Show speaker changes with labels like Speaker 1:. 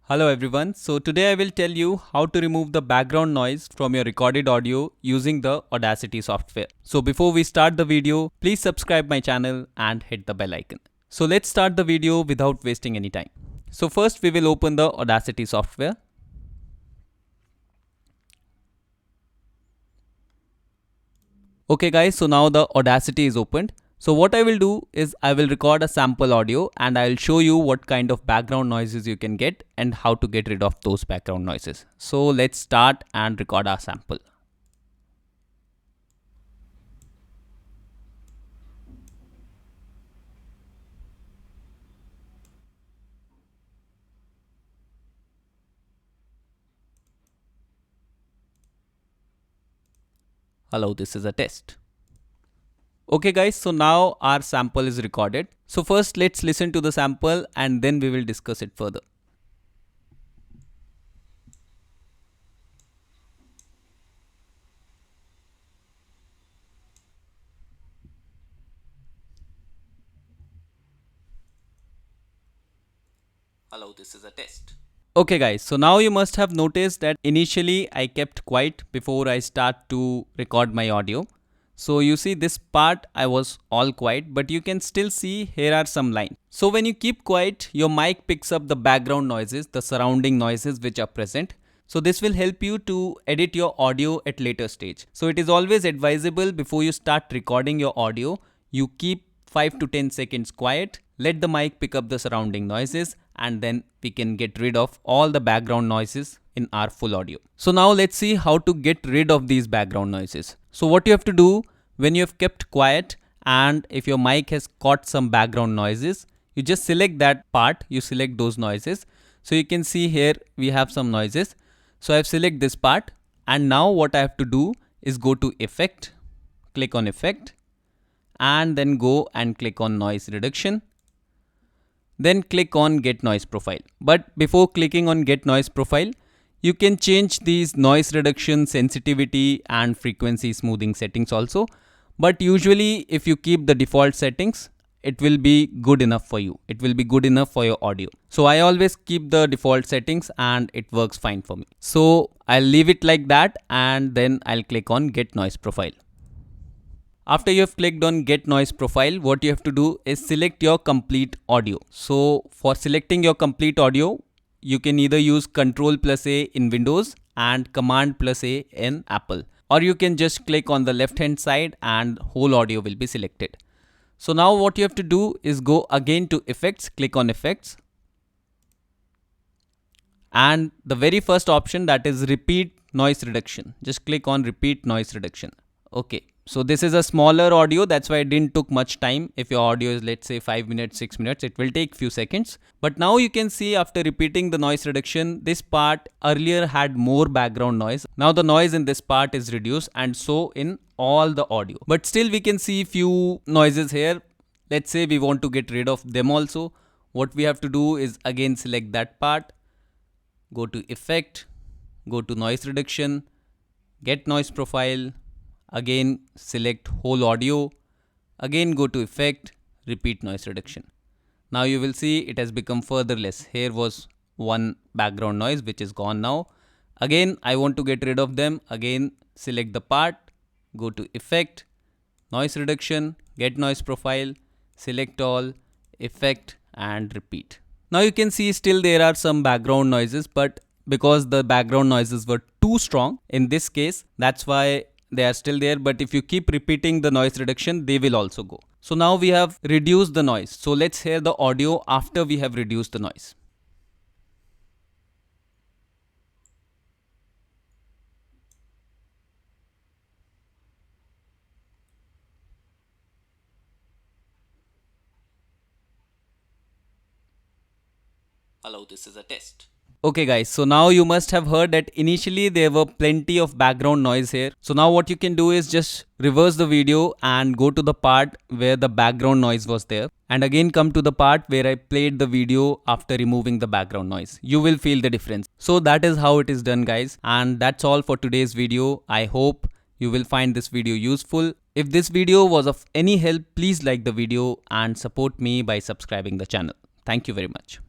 Speaker 1: Hello everyone. So today I will tell you how to remove the background noise from your recorded audio using the Audacity software. So before we start the video, please subscribe my channel and hit the bell icon. So let's start the video without wasting any time. So first we will open the Audacity software. Okay guys, so now the Audacity is opened. So what I will do is I will record a sample audio and I'll show you what kind of background noises you can get and how to get rid of those background noises. So let's start and record our sample. Hello, this is a test. Okay guys, so now our sample is recorded. So first let's listen to the sample and then we will discuss it further. Hello, this is a test. Okay guys, so now you must have noticed that initially I kept quiet before I start to record my audio. So you see this part I was all quiet, but you can still see here are some lines. So when you keep quiet, your mic picks up the background noises, the surrounding noises which are present. So this will help you to edit your audio at later stage. So it is always advisable before you start recording your audio, you keep 5 to 10 seconds quiet, let the mic pick up the surrounding noises, and then we can get rid of all the background noises in our full audio. So now let's see how to get rid of these background noises. So what you have to do when you have kept quiet and if your mic has caught some background noises, you just select that part, you select those noises. So you can see here we have some noises. So I've selected this part and now what I have to do is go to Effect, click on Effect and then go and click on Noise Reduction. Then click on Get Noise Profile. But before clicking on Get Noise Profile, you can change these noise reduction, sensitivity and frequency smoothing settings also. But usually if you keep the default settings, it will be good enough for you. It will be good enough for your audio. So I always keep the default settings and it works fine for me. So I'll leave it like that and then I'll click on Get Noise Profile. After you have clicked on Get Noise Profile, what you have to do is select your complete audio. So for selecting your complete audio, you can either use Ctrl+A in Windows and Command+A in Apple. Or you can just click on the left hand side and whole audio will be selected. So now what you have to do is go again to Effects, click on Effects. And the very first option, that is Repeat Noise Reduction. Just click on Repeat Noise Reduction. Okay. So this is a smaller audio, that's why it didn't took much time. If your audio is let's say 5 minutes, 6 minutes, it will take few seconds. But now you can see after repeating the noise reduction, this part earlier had more background noise. Now the noise in this part is reduced and so in all the audio. But still we can see few noises here. Let's say we want to get rid of them also. What we have to do is again select that part, go to Effect, go to Noise Reduction, Get Noise Profile, again select whole audio, again go to Effect, Repeat Noise Reduction. Now you will see it has become further less. Here was one background noise which is gone now. Again I want to get rid of them. Again select the part, go to Effect, Noise Reduction, Get Noise Profile, select all, Effect and Repeat. Now you can see still there are some background noises, but because the background noises were too strong in this case, that's why they are still there. But if you keep repeating the noise reduction, they will also go. So now we have reduced the noise. So let's hear the audio after we have reduced the noise. Hello, this is a test. Okay guys, so now you must have heard that initially there were plenty of background noise here. So now what you can do is just reverse the video and go to the part where the background noise was there. And again come to the part where I played the video after removing the background noise. You will feel the difference. So that is how it is done guys. And that's all for today's video. I hope you will find this video useful. If this video was of any help, please like the video and support me by subscribing the channel. Thank you very much.